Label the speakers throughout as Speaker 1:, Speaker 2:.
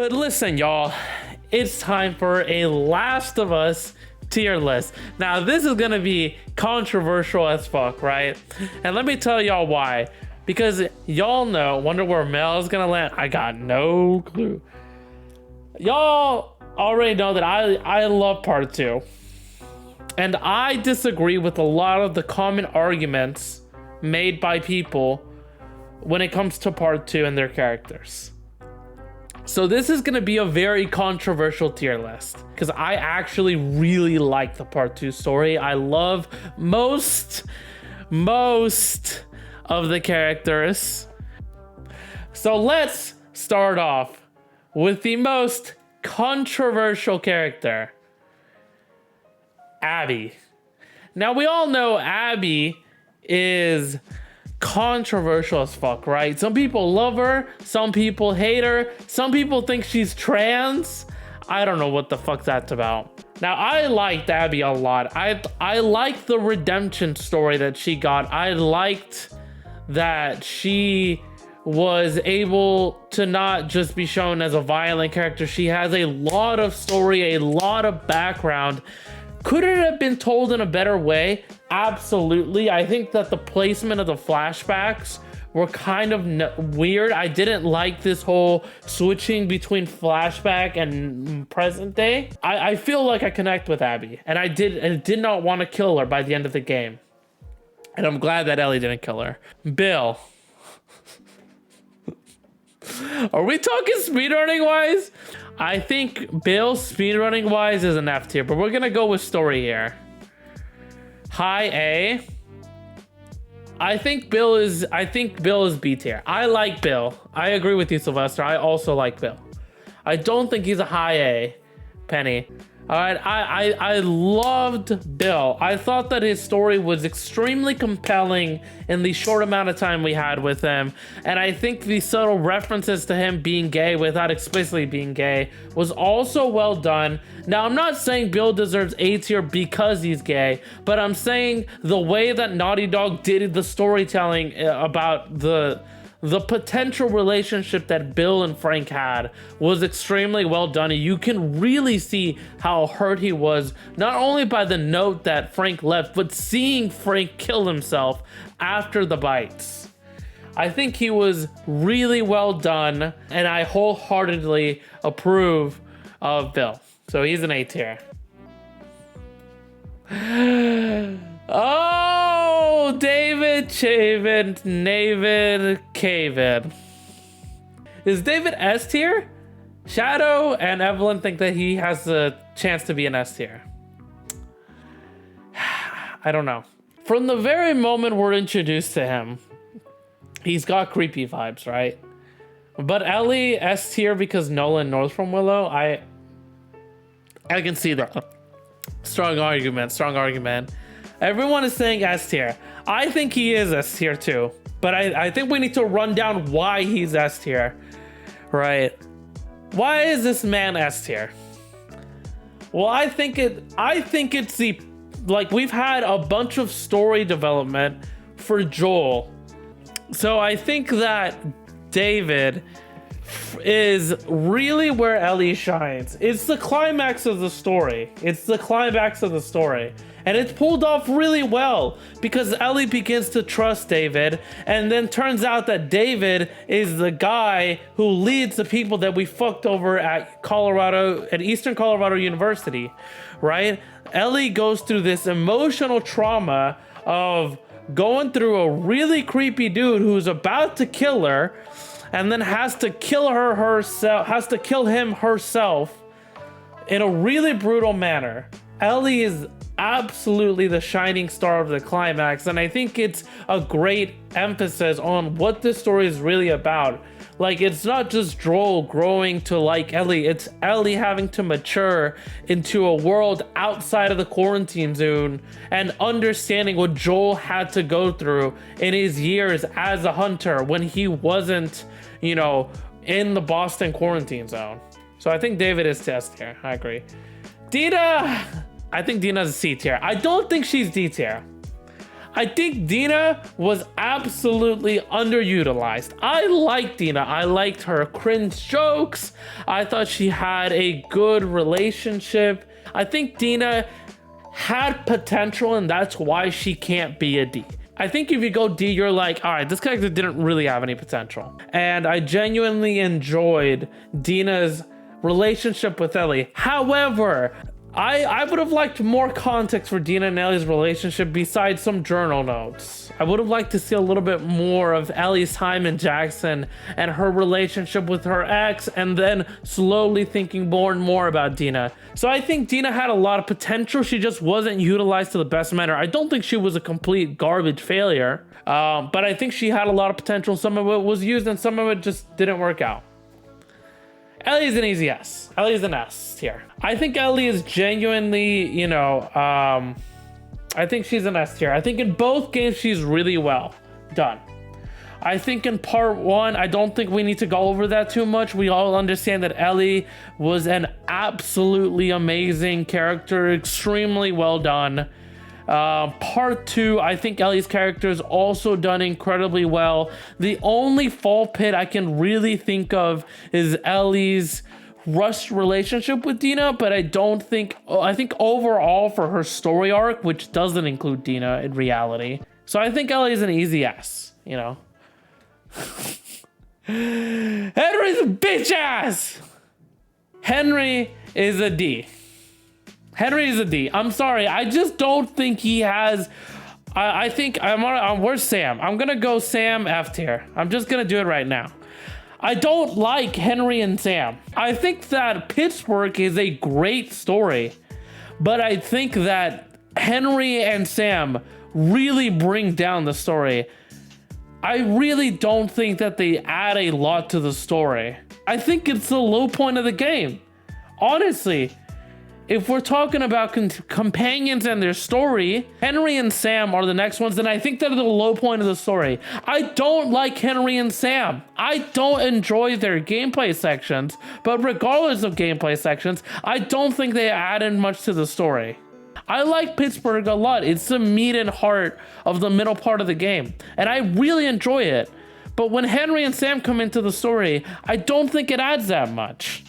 Speaker 1: But listen, y'all, it's time for a Last of Us tier list. Now, this is gonna be controversial as fuck, right? And let me tell y'all why. Because y'all know, wonder where Mel is gonna land. I got no clue. Y'all already know that I love part 2. And I disagree with a lot of the common arguments made by people when it comes to part 2 and their characters. So this is going to be a very controversial tier list because I actually really like the part 2 story. I love most of the characters. So let's start off with the most controversial character, Abby. Now we all know Abby is controversial as fuck, right? Some people love her, some people hate her, some people think she's trans. I don't know what the fuck that's about. Now I liked Abby a lot. I liked the redemption story that she got. I liked that she was able to not just be shown as a violent character. She has a lot of story, a lot of background. Could it have been told in a better way? Absolutely. I think that the placement of the flashbacks were kind of weird. I didn't like this whole switching between flashback and present day. I feel like I connect with Abby, and I did not want to kill her by the end of the game. And I'm glad that Ellie didn't kill her. Bill. Are we talking speedrunning wise? I think Bill speedrunning wise is an F tier, but we're gonna go with story here. High A. I think Bill is B tier. I like Bill. I agree with you, Sylvester. I also like Bill. I don't think he's a high A, Penny. All right, I loved Bill. I thought that his story was extremely compelling in the short amount of time we had with him. And I think the subtle references to him being gay without explicitly being gay was also well done. Now, I'm not saying Bill deserves A tier because he's gay, but I'm saying the way that Naughty Dog did the storytelling about the potential relationship that Bill and Frank had was extremely well done. You can really see how hurt he was, not only by the note that Frank left, but seeing Frank kill himself after the bites. I think he was really well done, and I wholeheartedly approve of Bill. So he's an A tier. Oh, David, Chavin, Navid, Cavid. Is David S tier? Shadow and Evelyn think that he has a chance to be an S tier. I don't know. From the very moment we're introduced to him, he's got creepy vibes, right? But Ellie S tier because Nolan knows from Willow. I can see that. Strong argument. Everyone is saying S tier. I think he is S tier too, but I think we need to run down why he's S tier, right? Why is this man S tier? Well, I think it's the, like, we've had a bunch of story development for Joel. So I think that David is really where Ellie shines. It's the climax of the story. And it's pulled off really well because Ellie begins to trust David, and then turns out that David is the guy who leads the people that we fucked over at Eastern Colorado University, right? Ellie goes through this emotional trauma of going through a really creepy dude who's about to kill her, and then has to kill him herself in a really brutal manner. Ellie is absolutely the shining star of the climax, and I think it's a great emphasis on what this story is really about. Like, it's not just Joel growing to like Ellie, it's Ellie having to mature into a world outside of the quarantine zone and understanding what Joel had to go through in his years as a hunter when he wasn't, in the Boston quarantine zone. So I think David is S tier. I agree. Dina, I think Dina's a C tier. I don't think she's D tier. I think Dina was absolutely underutilized. I liked Dina. I liked her cringe jokes. I thought she had a good relationship. I think Dina had potential, and that's why she can't be a D. I think if you go D, you're like, all right, this character didn't really have any potential. And I genuinely enjoyed Dina's relationship with Ellie. However, I would have liked more context for Dina and Ellie's relationship besides some journal notes. I would have liked to see a little bit more of Ellie's time in Jackson and her relationship with her ex, and then slowly thinking more and more about Dina. So I think Dina had a lot of potential. She just wasn't utilized to the best manner. I don't think she was a complete garbage failure, but I think she had a lot of potential. Some of it was used and some of it just didn't work out. Ellie's an easy S. Ellie's an S tier. I think Ellie is genuinely, you know, I think she's an S tier. I think in both games she's really well done. I think in part one, I don't think we need to go over that too much. We all understand that Ellie was an absolutely amazing character, extremely well done. Part two, I think Ellie's character is also done incredibly well. The only fall pit I can really think of is Ellie's rushed relationship with Dina, but I think overall for her story arc, which doesn't include Dina in reality. So I think Ellie is an easy S, you know. Henry's a bitch ass! Henry is a D. Henry is a D. I'm sorry. I just don't think he has. I think where's Sam? I'm gonna go Sam F tier. I'm just gonna do it right now. I don't like Henry and Sam. I think that Pittsburgh is a great story, but I think that Henry and Sam really bring down the story. I really don't think that they add a lot to the story. I think it's the low point of the game. Honestly. If we're talking about companions and their story, Henry and Sam are the next ones, and I think they're the low point of the story. I don't like Henry and Sam. I don't enjoy their gameplay sections, but regardless of gameplay sections, I don't think they added much to the story. I like Pittsburgh a lot. It's the meat and heart of the middle part of the game, and I really enjoy it. But when Henry and Sam come into the story, I don't think it adds that much.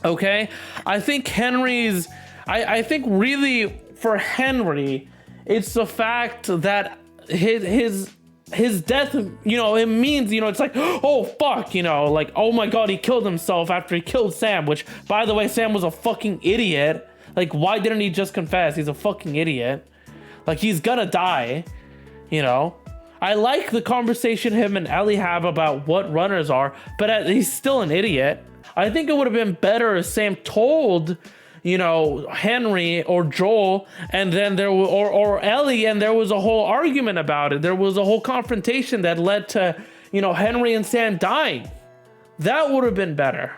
Speaker 1: Okay, I think I think really for Henry, it's the fact that his death, you know, it means, you know, it's like, oh fuck, you know, like, oh my god, he killed himself after he killed Sam, which, by the way, Sam was a fucking idiot. Like, why didn't he just confess? He's a fucking idiot. Like, he's gonna die, you know. I like the conversation him and Ellie have about what runners are, but he's still an idiot. I think it would have been better if Sam told, you know, Henry or Joel, and then or Ellie, and there was a whole argument about it. There was a whole confrontation that led to, you know, Henry and Sam dying. That would have been better.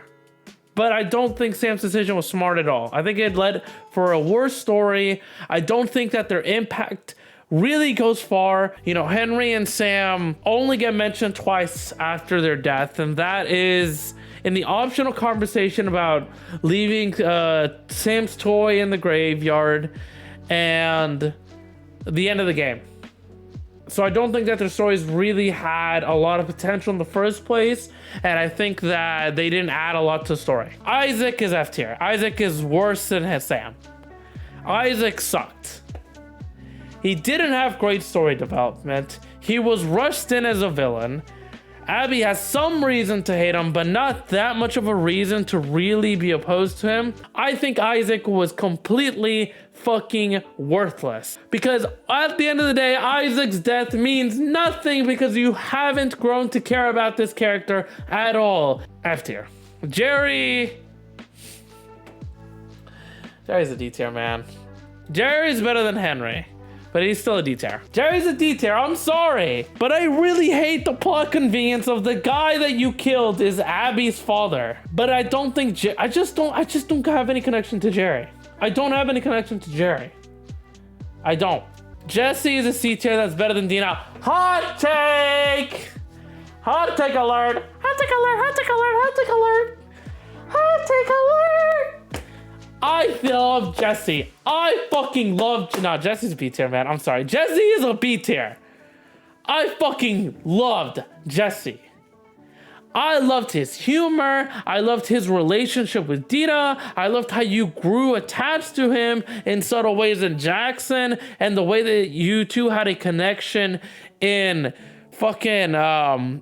Speaker 1: But I don't think Sam's decision was smart at all. I think it led for a worse story. I don't think that their impact really goes far. You know, Henry and Sam only get mentioned twice after their death, and that is in the optional conversation about leaving Sam's toy in the graveyard and the end of the game. So I don't think that their stories really had a lot of potential in the first place, and I think that they didn't add a lot to the story. Isaac is F tier. Isaac is worse than Sam. Isaac sucked. He didn't have great story development. He was rushed in as a villain. Abby has some reason to hate him, but not that much of a reason to really be opposed to him. I think Isaac was completely fucking worthless, because at the end of the day, Isaac's death means nothing because you haven't grown to care about this character at all. F tier. Jerry's a D tier, man. Jerry's better than Henry, but he's still a D tier. Jerry's a D tier, I'm sorry, but I really hate the plot convenience of the guy that you killed is Abby's father. But I don't think, I just don't have any connection to Jerry. I don't have any connection to Jerry. I don't. Jesse is a C tier, that's better than Dina. Hot take! Hot take alert! Hot take alert! Hot take alert! Hot take alert! Hot take alert! I love Jesse. I fucking love... No, Jesse's B tier, man. I'm sorry. Jesse is a B tier. I fucking loved Jesse. I loved his humor. I loved his relationship with Dina. I loved how you grew attached to him in subtle ways in Jackson, and the way that you two had a connection in fucking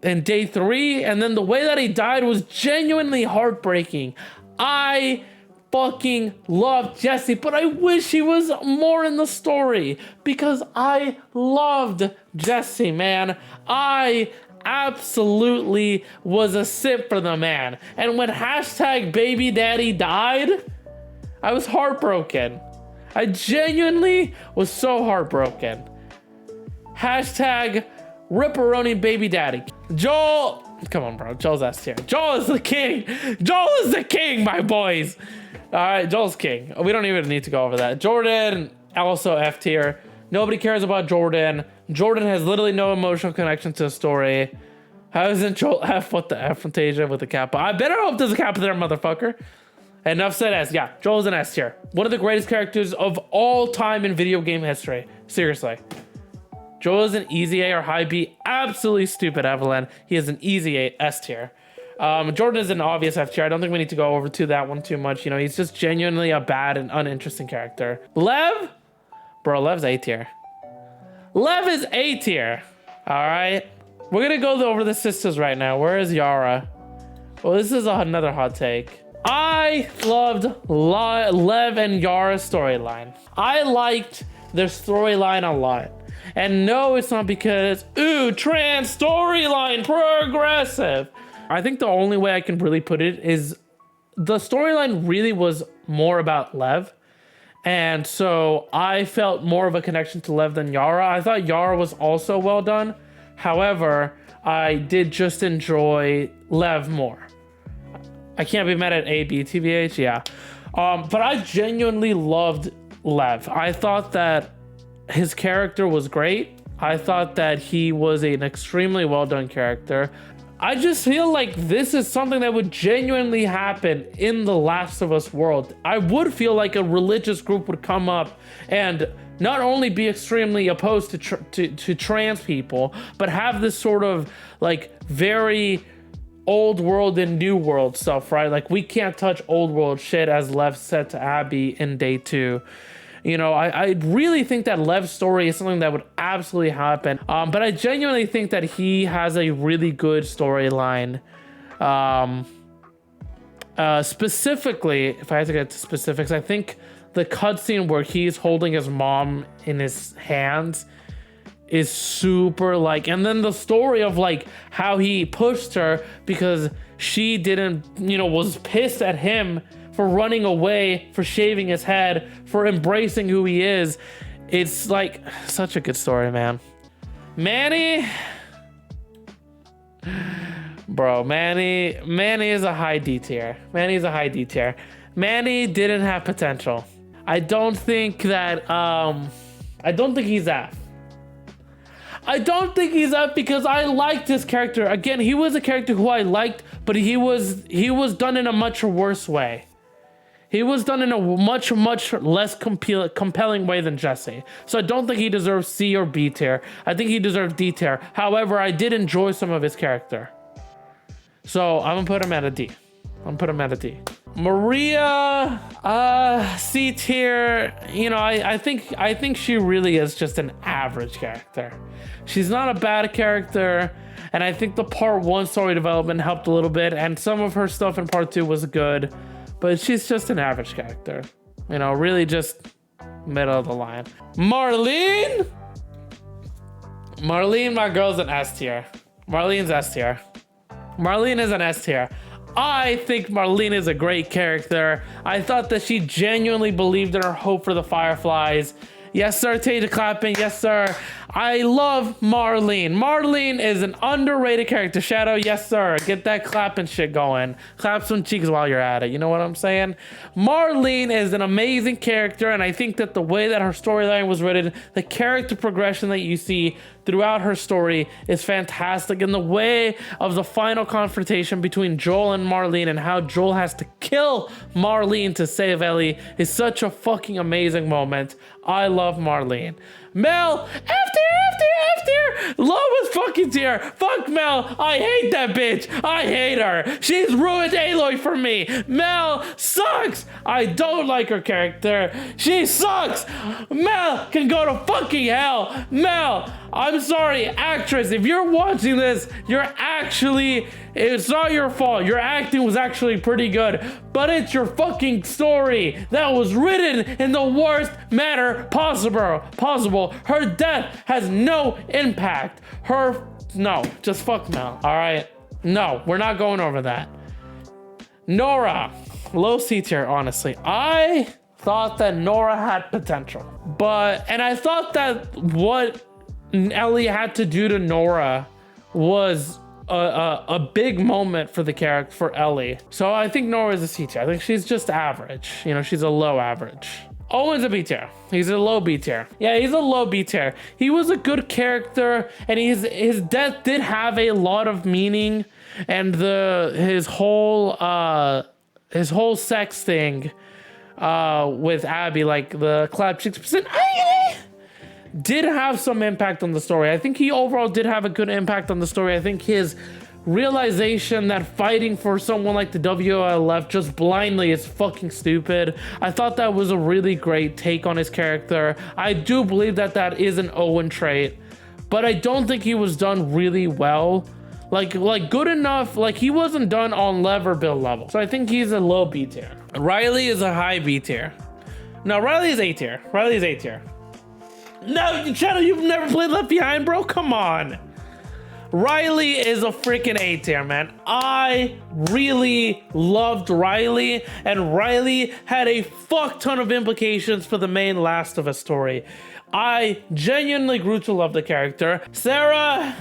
Speaker 1: in day 3, and then the way that he died was genuinely heartbreaking. I fucking love Jesse, but I wish he was more in the story because I loved Jesse, man. I absolutely was a sip for the man. And when hashtag baby daddy died, I was heartbroken. I genuinely was so heartbroken. Hashtag ripperoni baby daddy. Joel, come on, bro. Joel's S tier. Joel is the king. Joel is the king, my boys. All right, Joel's king. We don't even need to go over that. Jordan, also F tier. Nobody cares about Jordan. Jordan has literally no emotional connection to the story. How isn't Joel F? What the F? Fantasia with the Kappa. I better hope there's a Kappa there, motherfucker. Enough said S. Yeah, Joel's an S tier. One of the greatest characters of all time in video game history. Seriously. Joel is an easy A or high B. Absolutely stupid, Evelyn. He is an easy A, S tier. Jordan is an obvious F tier. I don't think we need to go over to that one too much. You know, he's just genuinely a bad and uninteresting character. Lev? Bro, Lev's A tier. Lev is A tier. All right. We're going to go over the sisters right now. Where is Yara? Well, this is another hot take. I loved Lev and Yara's storyline. I liked their storyline a lot. And no, it's not because, ooh, trans storyline, progressive. I think the only way I can really put it is the storyline really was more about Lev. And so I felt more of a connection to Lev than Yara. I thought Yara was also well done. However, I did just enjoy Lev more. I can't be mad at A, B, TBH, yeah. But I genuinely loved Lev. I thought that his character was great. I thought that he was an extremely well done character. I just feel like this is something that would genuinely happen in the Last of Us world. I would feel like a religious group would come up and not only be extremely opposed to trans people, but have this sort of like very old world and new world stuff, right? Like we can't touch old world shit, as Lev said to Abby in day 2. You know, I really think that Lev's story is something that would absolutely happen. But I genuinely think that he has a really good storyline. Specifically, if I had to get to specifics, I think the cutscene where he's holding his mom in his hands is super like, and then the story of like how he pushed her because she didn't, you know, was pissed at him for running away, for shaving his head, for embracing who he is. It's like such a good story, man. Manny, bro, Manny is a high D tier. Manny's a high D tier. Manny didn't have potential. I don't think that I don't think he's F. I don't think he's F because I liked his character. Again, he was a character who I liked, but he was done in a much worse way. He was done in a much less compelling way than Jesse. So I don't think he deserves C or B tier. I think he deserves D tier. However, I did enjoy some of his character. So I'm gonna put him at a D. Maria, C tier. You know, I think she really is just an average character. She's not a bad character. And I think the part 1 story development helped a little bit. And some of her stuff in part 2 was good. But she's just an average character. You know, really just middle of the line. Marlene, my girl's an S tier. Marlene's S tier. Marlene is an S tier. I think Marlene is a great character. I thought that she genuinely believed in her hope for the Fireflies. Yes, sir, Taja clapping. Yes, sir. I love Marlene. Marlene is an underrated character. Shadow, yes sir. Get that clapping shit going. Clap some cheeks while you're at it. You know what I'm saying? Marlene is an amazing character, and I think that the way that her storyline was written, the character progression that you see throughout her story is fantastic. And the way of the final confrontation between Joel and Marlene and how Joel has to kill Marlene to save Ellie is such a fucking amazing moment. I love Marlene. Mel, after, love was fucking tier. Fuck Mel, I hate that bitch. I hate her. She's ruined Aloy for me. Mel sucks. I don't like her character. She sucks. Mel can go to fucking hell. Mel, I'm sorry, actress, if you're watching this, it's not your fault. Your acting was actually pretty good, but it's your fucking story that was written in the worst manner possible. Her death has no impact. No, just fuck Mel, all right? No, we're not going over that. Nora, low C tier, honestly. I thought that Nora had potential, and I thought that what Ellie had to do to Nora was a big moment for the character, for Ellie. So I think Nora is a C tier. I think she's just average. You know, she's a low average. Owen's a B tier. He's a low B tier. Yeah, he's a low B tier. He was a good character, and his death did have a lot of meaning, and his whole sex thing with Abby, like the clap 6%, did have some impact on the story. I think he overall did have a good impact on the story. I think his realization that fighting for someone like the WLF just blindly is fucking stupid. I thought that was a really great take on his character. I do believe that that is an Owen trait, but I don't think he was done really well. Like good enough, like he wasn't done on Lev or Bill level. So I think he's a low B tier. Riley is a high B tier. No, Riley is A tier. Riley is A tier. No, Shadow, you've never played Left Behind, bro? Come on. Riley is a freaking A tier, man. I really loved Riley, and Riley had a fuck ton of implications for the main Last of Us story. I genuinely grew to love the character. Sarah...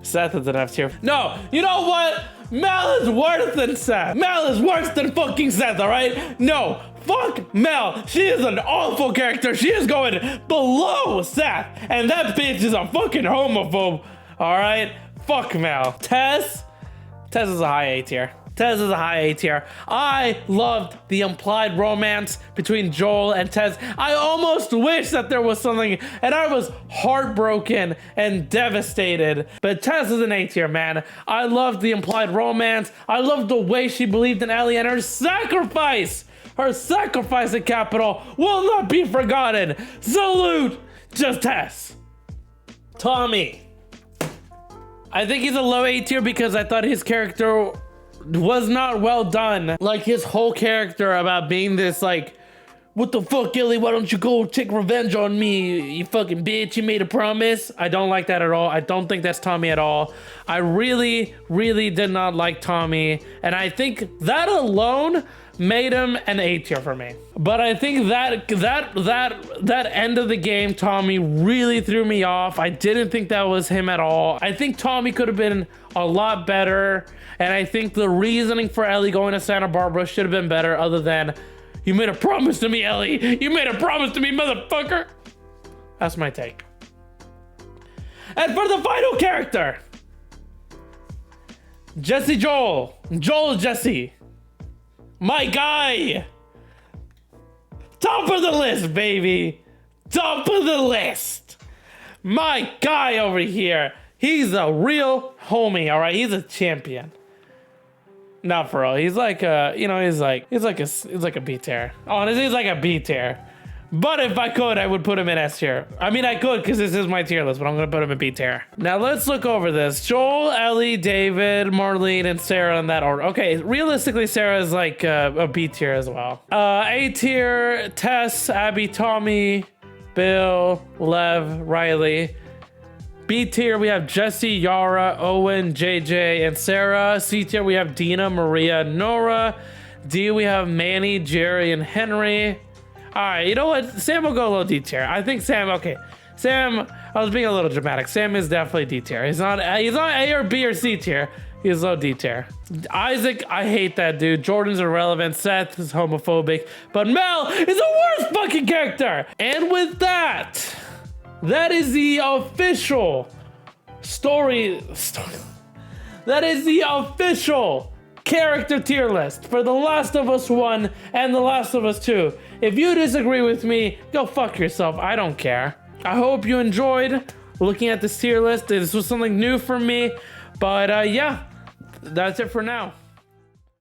Speaker 1: Seth is an F tier. No, you know what? Mel is worse than Seth. Mel is worse than fucking Seth, all right? No, fuck Mel. She is an awful character. She is going below Seth. And that bitch is a fucking homophobe, all right? Fuck Mel. Tess is a high A tier. Tess is a high A tier. I loved the implied romance between Joel and Tess. I almost wish that there was something, and I was heartbroken and devastated. But Tess is an A tier, man. I loved the implied romance. I loved the way she believed in Ellie, and her sacrifice at Capitol will not be forgotten. Salute, just Tess. Tommy. I think he's a low A tier because I thought his character was not well done. Like his whole character about being this like, what the fuck, Ellie, why don't you go take revenge on me, you fucking bitch, you made a promise. I don't like that at all. I don't think that's Tommy at all. I really did not like Tommy, and I think that alone made him an A tier for me. But I think that end of the game, Tommy really threw me off. I didn't think that was him at all. I think Tommy could have been a lot better, and I think the reasoning for Ellie going to Santa Barbara should have been better, other than, you made a promise to me, Ellie. You made a promise to me, motherfucker. That's my take. And for the final character, Joel Jesse. My guy. Top of the list, baby. Top of the list. My guy over here. He's a real homie, all right? He's a champion. Not for real. He's like a, he's like a B tier. Honestly, he's like a B tier. But if I could, I would put him in S tier. I mean, I could because this is my tier list, but I'm going to put him in B tier. Now, let's look over this. Joel, Ellie, David, Marlene, and Sarah in that order. Okay, realistically, Sarah is like a B tier as well. A tier, Tess, Abby, Tommy, Bill, Lev, Riley. B tier, we have Jesse, Yara, Owen, JJ, and Sarah. C tier, we have Dina, Maria, Nora. D, we have Manny, Jerry, and Henry. All right, you know what? Sam will go a little D tier. I think Sam, okay. Sam, I was being a little dramatic. Sam is definitely D tier. He's not A or B or C tier. He's low D tier. Isaac, I hate that dude. Jordan's irrelevant. Seth is homophobic. But Mel is the worst fucking character. And with that, that is the official story. That is the official character tier list for The Last of Us 1 and The Last of Us 2. If you disagree with me, go fuck yourself. I don't care. I hope you enjoyed looking at this tier list. This was something new for me. But yeah, that's it for now.